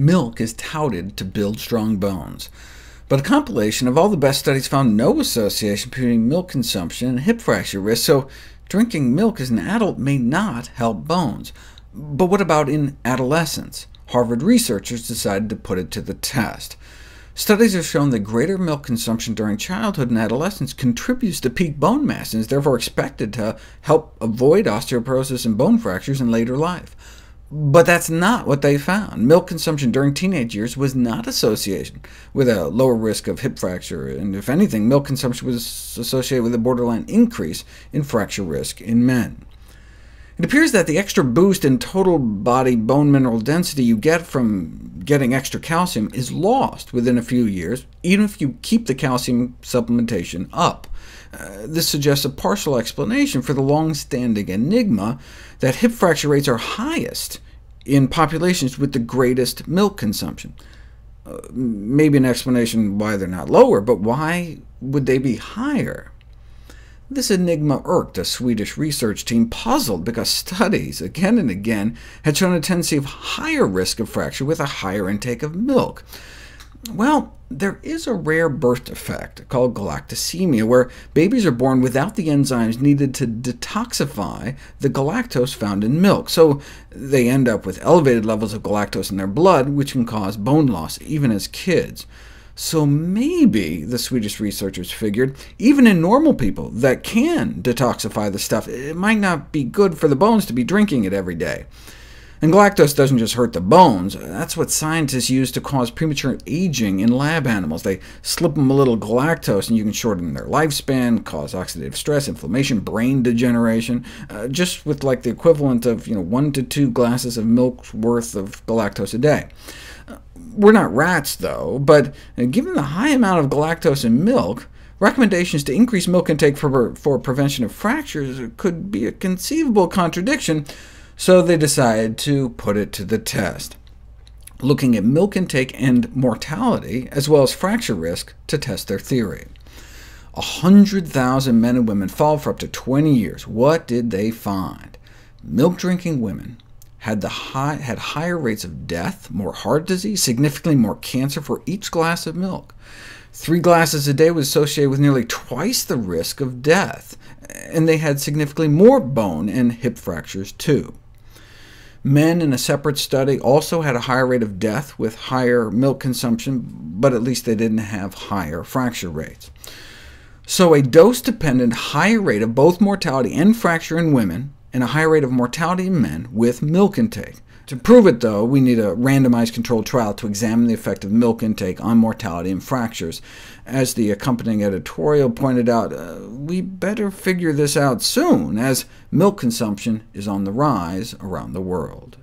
Milk is touted to build strong bones, but a compilation of all the best studies found no association between milk consumption and hip fracture risk, so drinking milk as an adult may not help bones. But what about in adolescence? Harvard researchers decided to put it to the test. Studies have shown that greater milk consumption during childhood and adolescence contributes to peak bone mass, and is therefore expected to help avoid osteoporosis and bone fractures in later life. But that's not what they found. Milk consumption during teenage years was not associated with a lower risk of hip fracture, and if anything, milk consumption was associated with a borderline increase in fracture risk in men. It appears that the extra boost in total body bone mineral density you get from getting extra calcium is lost within a few years, even if you keep the calcium supplementation up. This suggests a partial explanation for the long-standing enigma that hip fracture rates are highest in populations with the greatest milk consumption. Maybe an explanation why they're not lower, but why would they be higher? This enigma irked a Swedish research team, puzzled because studies, again and again, had shown a tendency of higher risk of fracture with a higher intake of milk. Well, there is a rare birth defect called galactosemia, where babies are born without the enzymes needed to detoxify the galactose found in milk, so they end up with elevated levels of galactose in their blood, which can cause bone loss even as kids. So maybe, the Swedish researchers figured, even in normal people that can detoxify the stuff, it might not be good for the bones to be drinking it every day. And galactose doesn't just hurt the bones. That's what scientists use to cause premature aging in lab animals. They slip them a little galactose, and you can shorten their lifespan, cause oxidative stress, inflammation, brain degeneration, just with like the equivalent of 1 to 2 glasses of milk's worth of galactose a day. We're not rats, though, but given the high amount of galactose in milk, recommendations to increase milk intake for prevention of fractures could be a conceivable contradiction, so they decided to put it to the test, looking at milk intake and mortality, as well as fracture risk, to test their theory. 100,000 men and women followed for up to 20 years. What did they find? Milk-drinking women had higher rates of death, more heart disease, significantly more cancer for each glass of milk. 3 glasses a day was associated with nearly twice the risk of death, and they had significantly more bone and hip fractures too. Men in a separate study also had a higher rate of death with higher milk consumption, but at least they didn't have higher fracture rates. So a dose-dependent higher rate of both mortality and fracture in women, and a higher rate of mortality in men with milk intake. To prove it, though, we need a randomized controlled trial to examine the effect of milk intake on mortality and fractures. As the accompanying editorial pointed out, we better figure this out soon, as milk consumption is on the rise around the world.